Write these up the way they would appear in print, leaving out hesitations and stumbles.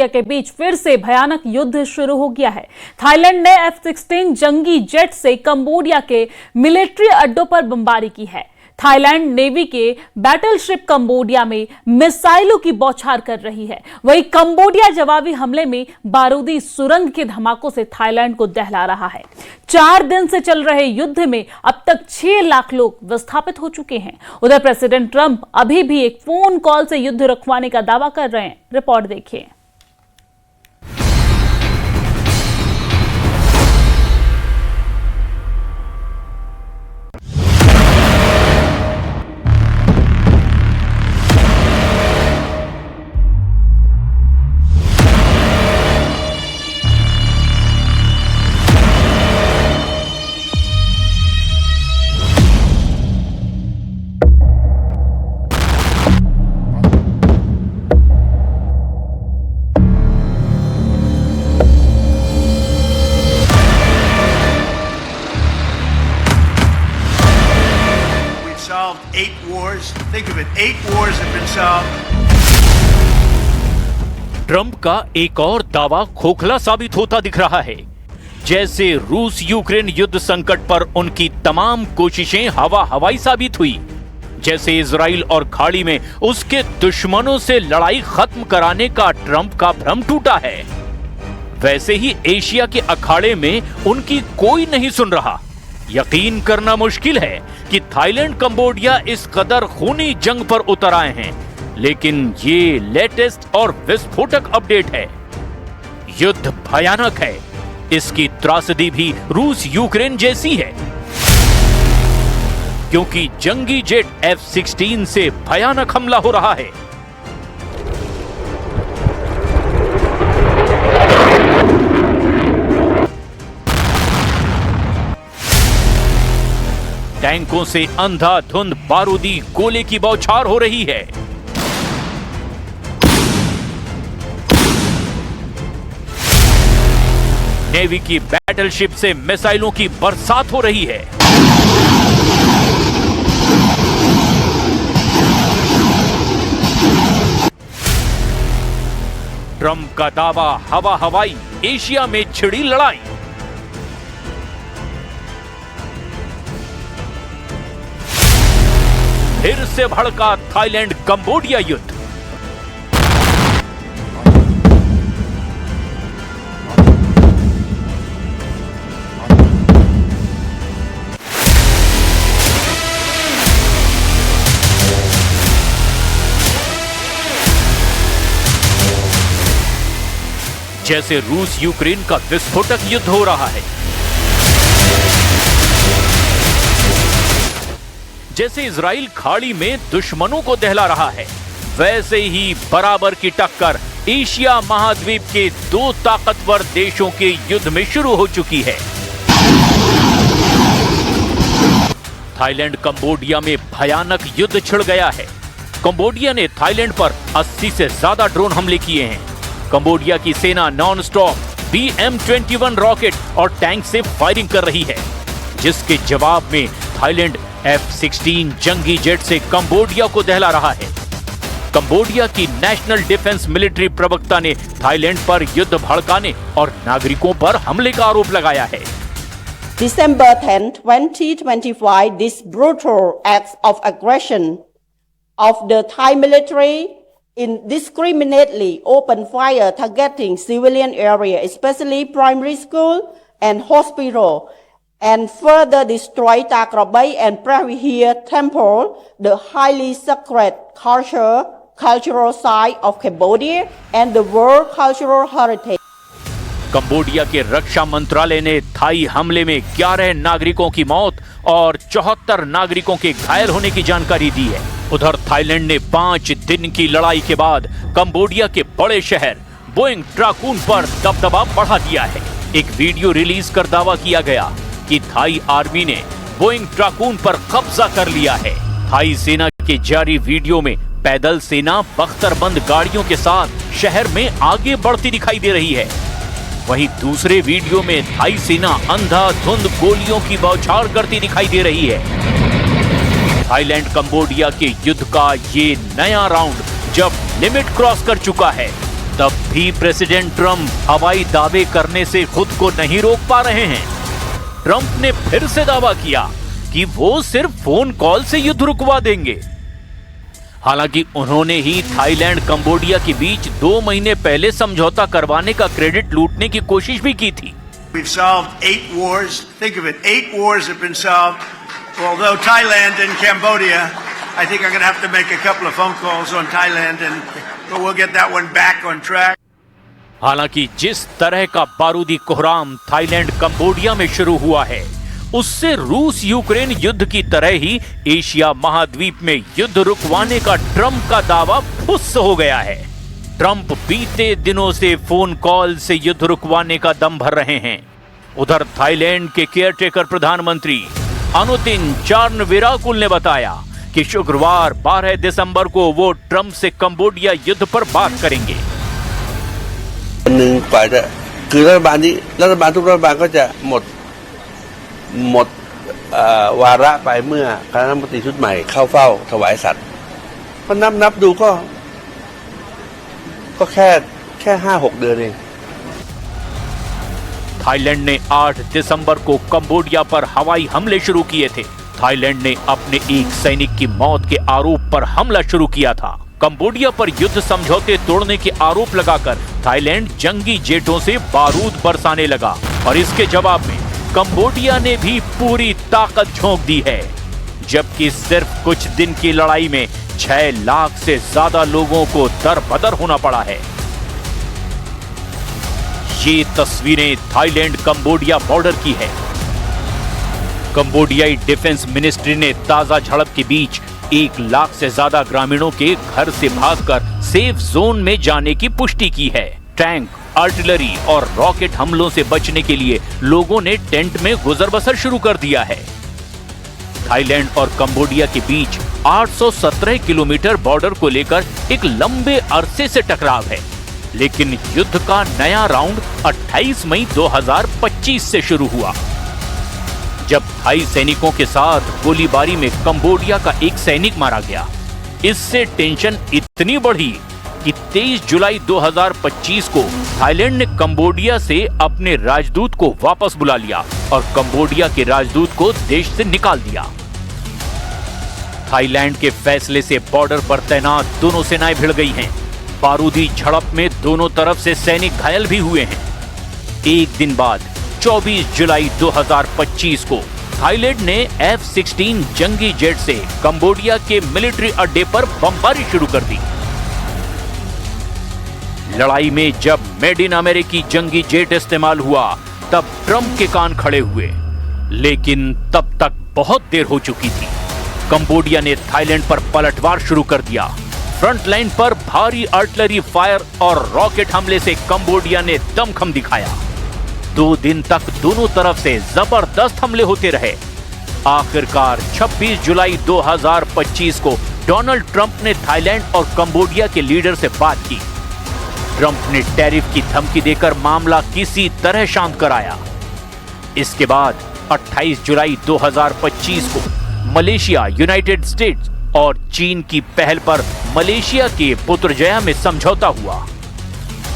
के बीच फिर से भयानक युद्ध शुरू हो गया है। थाईलैंड ने F-16 जंगी जेट से कंबोडिया के मिलिट्री अड्डों पर बमबारी की है। थाईलैंड नेवी के बैटलशिप कंबोडिया में मिसाइलों की बौछार कर रही है। वहीं कंबोडिया जवाबी हमले में बारूदी सुरंग के धमाकों से थाईलैंड को दहला रहा है। 4 दिन से चल रहे युद्ध में अब तक 6 लाख लोग विस्थापित हो चुके हैं। उधर प्रेसिडेंट ट्रंप अभी भी एक फोन कॉल से युद्ध रुकवाने का दावा कर रहे हैं। रिपोर्ट देखिए। Solved 8 wars. Think of it, 8 wars have been solved. Trump का एक और दावा खोखला साबित होता दिख रहा है। जैसे रूस यूक्रेन युद्ध संकट पर उनकी तमाम कोशिशें हवा हवाई साबित हुई, जैसे इजराइल और खाड़ी में उसके दुश्मनों से लड़ाई खत्म कराने का ट्रंप का भ्रम टूटा है, वैसे ही एशिया के अखाड़े में उनकी कोई नहीं सुन रहा। यकीन करना मुश्किल है कि थाईलैंड कंबोडिया इस कदर खूनी जंग पर उतर आए हैं, लेकिन ये लेटेस्ट और विस्फोटक अपडेट है। युद्ध भयानक है, इसकी त्रासदी भी रूस यूक्रेन जैसी है, क्योंकि जंगी जेट F-16 से भयानक हमला हो रहा है। टैंकों से अंधाधुंध बारूदी गोले की बौछार हो रही है। नेवी की बैटलशिप से मिसाइलों की बरसात हो रही है। ट्रंप का दावा हवा हवाई, एशिया में छिड़ी लड़ाई। फिर से भड़का थाईलैंड कंबोडिया युद्ध। जैसे रूस यूक्रेन का विस्फोटक युद्ध हो रहा है, जैसे इजराइल खाड़ी में दुश्मनों को दहला रहा है, वैसे ही बराबर की टक्कर एशिया महाद्वीप के 2 ताकतवर देशों के युद्ध में शुरू हो चुकी है। थाईलैंड कंबोडिया में भयानक युद्ध छिड़ गया है। कंबोडिया ने थाईलैंड पर 80 से ज्यादा ड्रोन हमले किए हैं। कंबोडिया की सेना नॉन स्टॉप BM-21 रॉकेट और टैंक से फायरिंग कर रही है, जिसके जवाब में थाईलैंड F-16 जंगी जेट से कंबोडिया को दहला रहा है। कंबोडिया की नेशनल डिफेंस मिलिट्री प्रवक्ता ने थाईलैंड पर युद्ध भड़काने और नागरिकों पर हमले का आरोप लगाया है। December 10, 2025, this brutal acts of aggression of the Thai military indiscriminately open fire targeting civilian area, especially primary school and hospital, and further destroy Ta Krop Bay and Pravihir Temple, the highly sacred cultural site of Cambodia and the World Cultural Heritage. Cambodia के रक्षा मंत्रालय ने Thai हमले में 11 नागरिकों की मौत और 74 नागरिकों के घायल होने की जानकारी दी है। उधर थाईलैंड ने 5 दिन की लड़ाई के बाद कंबोडिया के बड़े शहर बोइंग ट्राकून पर दबदबा बढ़ा दिया है। एक वीडियो रिलीज कर दावा किया गया कि थाई आर्मी ने बोइंग ट्राकून पर कब्जा कर लिया है। थाई सेना के जारी वीडियो में पैदल सेना बख्तरबंद गाड़ियों के साथ शहर में आगे बढ़ती दिखाई दे रही है। वहीं दूसरे वीडियो में थाई सेना अंधाधुंध गोलियों की बौछार करती दिखाई दे रही है। थाईलैंड कंबोडिया के युद्ध का ये नया राउंड जब लिमिट क्रॉस कर चुका है, तब भी प्रेसिडेंट ट्रंप हवाई दावे करने से खुद को नहीं रोक पा रहे हैं। ट्रंप ने फिर से दावा किया कि वो सिर्फ फोन कॉल से युद्ध रुकवा देंगे। हालांकि उन्होंने ही थाईलैंड कंबोडिया के बीच 2 महीने पहले समझौता करवाने का क्रेडिट लूटने की कोशिश भी की थी। We've solved 8 wars. Think of it, 8 wars have been solved. Although Thailand and Cambodia, I think I'm going to have to make a couple of phone calls on Thailand, but we'll get that one back on track. हालांकि जिस तरह का बारूदी कोहराम Thailand Cambodia में शुरू हुआ है, उससे रूस यूक्रेन युद्ध की तरह ही एशिया महाद्वीप में युद्ध रुकवाने का ट्रंप का दावा फुस हो गया है। ट्रंप बीते दिनों से फोन कॉल से युद्ध रुकवाने का दम भर रहे हैं। उधर थाईलैंड के केयरटेकर प्रधानमंत्री अनुतिन चार्नविराकुल ने बताया कि शुक्रवार 12 दिसंबर को वो ट्रंप से कंबोडिया युद्ध पर बात करेंगे। คือรัฐบาลทุกรัฐบาลก็จะหมดวาระไปเมื่อคณะรัฐมนตรีชุดใหม่เข้าเฝ้าถวายสัตย์ก็นับดูก็แค่ 5-6 เดือนเอง थाईलैंड ने 8 दिसंबर को कंबोडिया पर हवाई हमले शुरू किए थे। थाईलैंड ने अपने एक सैनिक की मौत के आरोप पर हमला शुरू किया था। कंबोडिया पर युद्ध समझौते तोड़ने के आरोप लगाकर थाईलैंड जंगी जेटों से बारूद बरसाने लगा और इसके जवाब में कंबोडिया ने भी पूरी ताकत झोंक दी है। जबकि सिर्फ कुछ दिन की लड़ाई में 6 लाख से ज्यादा लोगों को दर-बदर होना पड़ा है। ये तस्वीरें थाईलैंड कंबोडिया बॉर्डर की है। कंबोडियाई डिफेंस मिनिस्ट्री ने ताजा झड़प के बीच 1 लाख से ज्यादा ग्रामीणों के घर से भागकर सेफ जोन में जाने की पुष्टि की है। टैंक, आर्टिलरी और रॉकेट हमलों से बचने के लिए लोगों ने टेंट में गुजर बसर शुरू कर दिया है। थाईलैंड और कंबोडिया के बीच 817 किलोमीटर बॉर्डर को लेकर एक लंबे अरसे से टकराव है, लेकिन युद्ध का नया राउंड 28 मई 2025 से शुरू हुआ, जब थाई सैनिकों के साथ गोलीबारी में कंबोडिया का एक सैनिक मारा गया। इससे टेंशन इतनी बढ़ी कि 23 जुलाई 2025 को थाईलैंड ने कंबोडिया से अपने राजदूत को वापस बुला लिया और कंबोडिया के राजदूत को देश से निकाल दिया। थाईलैंड के फैसले से बॉर्डर पर तैनात दोनों सेनाएं भिड़ गई हैं। बारूदी झड़प में दोनों तरफ से सैनिक घायल भी हुए हैं। एक दिन बाद 24 जुलाई 2025 को थाईलैंड ने F-16 जंगी जेट से कंबोडिया के मिलिट्री अड्डे पर बमबारी शुरू कर दी। लड़ाई में जब मेड इन अमेरिकी जंगी जेट इस्तेमाल हुआ तब ट्रंप के कान खड़े हुए, लेकिन तब तक बहुत देर हो चुकी थी। कंबोडिया ने थाईलैंड पर पलटवार शुरू कर दिया। फ्रंट लाइन पर भारी आर्टिलरी फायर और रॉकेट हमले से कंबोडिया ने दमखम दिखाया। 2 दिन तक दोनों तरफ से जबरदस्त हमले होते रहे। आखिरकार 26 जुलाई 2025 को डोनाल्ड ट्रंप ने थाईलैंड और कंबोडिया के लीडर से बात की। ट्रंप ने टैरिफ की धमकी देकर मामला किसी तरह शांत कराया। इसके बाद 28 जुलाई 2025 को मलेशिया, यूनाइटेड स्टेट्स और चीन की पहल पर मलेशिया के पुत्रजया में समझौता हुआ।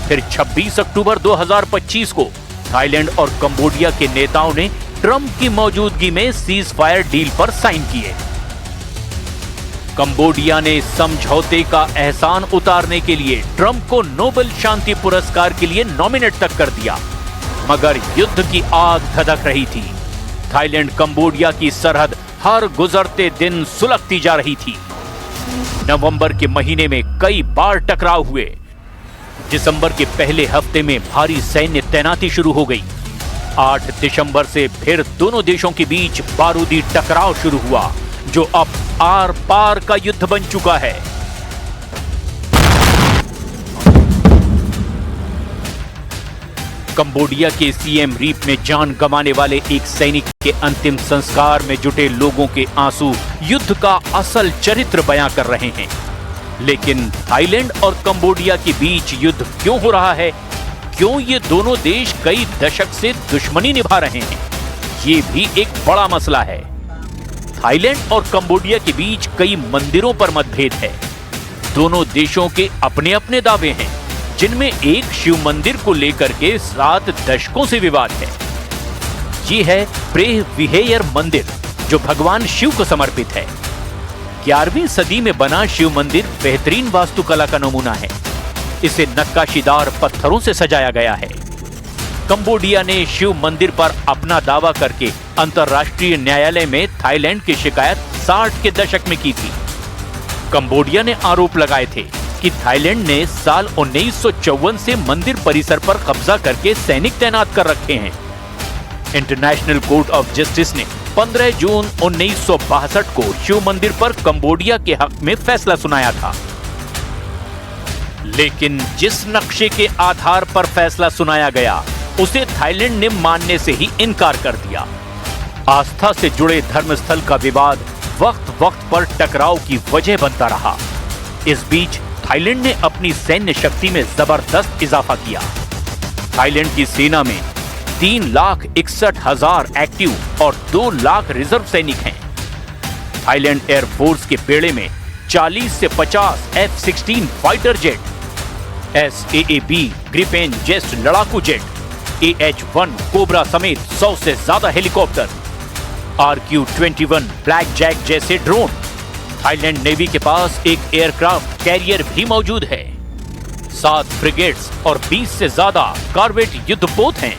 फिर 26 अक्टूबर 2025 को थाईलैंड और कंबोडिया के नेताओं ने ट्रंप की मौजूदगी में सीज फायर डील पर साइन किए। कंबोडिया ने समझौते का एहसान उतारने के लिए ट्रंप को नोबेल शांति पुरस्कार के लिए नॉमिनेट तक कर दिया, मगर युद्ध की आग धधक रही थी। थाईलैंड कंबोडिया की सरहद हर गुजरते दिन सुलगती जा रही थी। नवंबर के महीने में कई बार टकराव हुए। दिसंबर के पहले हफ्ते में भारी सैन्य तैनाती शुरू हो गई। 8 दिसंबर से फिर दोनों देशों के बीच बारूदी टकराव शुरू हुआ, जो अब आर पार का युद्ध बन चुका है। कंबोडिया के सीएम रीप में जान गंवाने वाले एक सैनिक के अंतिम संस्कार में जुटे लोगों के आंसू युद्ध का असल चरित्र बयां कर रहे हैं। लेकिन थाईलैंड और कंबोडिया के बीच युद्ध क्यों हो रहा है? क्यों ये दोनों देश कई दशक से दुश्मनी निभा रहे हैं? ये भी एक बड़ा मसला है। थाईलैंड और कंबोडिया के बीच कई मंदिरों पर मतभेद है। दोनों देशों के अपने अपने दावे हैं। जिनमें एक शिव मंदिर को लेकर के 7 दशकों से विवाद है। ये है प्रेह विहेयर मंदिर, जो भगवान शिव को समर्पित है। 11वीं सदी में बना शिव मंदिर बेहतरीन वास्तुकला का नमूना है। इसे नक्काशीदार पत्थरों से सजाया गया है। कंबोडिया ने शिव मंदिर पर अपना दावा करके अंतर्राष्ट्रीय न्यायालय में थाईलैंड की शिकायत 60 के दशक में की थी। कंबोडिया ने आरोप लगाए थे कि थाईलैंड ने साल 1954 से मंदिर परिसर पर कब्जा करके सैनिक तैनात कर रखे हैं। इंटरनेशनल कोर्ट ऑफ जस्टिस ने 15 जून 1962 को शिव मंदिर पर कंबोडिया के हक में फैसला सुनाया था। लेकिन जिस नक्शे के आधार पर फैसला सुनाया गया, उसे थाईलैंड ने मानने से ही इनकार कर दिया। आस्था से जुड़े धर्मस्थल का विवाद वक्त वक्त पर टकराव की वजह बनता रहा। इस बीच थाईलैंड ने अपनी सैन्य शक्ति में जबरदस्त इजाफा किया। थाईलैंड की सेना में 3,61,000 एक्टिव और 2 लाख रिजर्व सैनिक हैं। थाईलैंड एयरफोर्स के बेड़े में 40 से 50 F-16 fighter jet, SAAB Gripen jet लड़ाकू जेट, AH-1 कोबरा समेत 100 से ज्यादा हेलीकॉप्टर, RQ-21 ब्लैक जैक जैसे ड्रोन। थाईलैंड नेवी के पास एक एयरक्राफ्ट कैरियर भी मौजूद है। 7 फ्रिगेट्स और 20 से ज्यादा कॉर्वेट युद्धपोत हैं।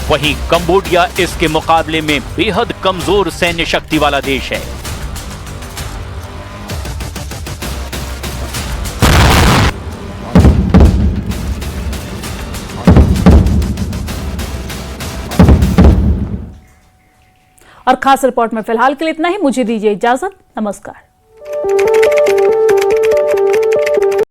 वहीं कंबोडिया इसके मुकाबले में बेहद कमजोर सैन्य शक्ति वाला देश है। और खास रिपोर्ट में फिलहाल के लिए इतना ही। मुझे दीजिए इजाजत। नमस्कार।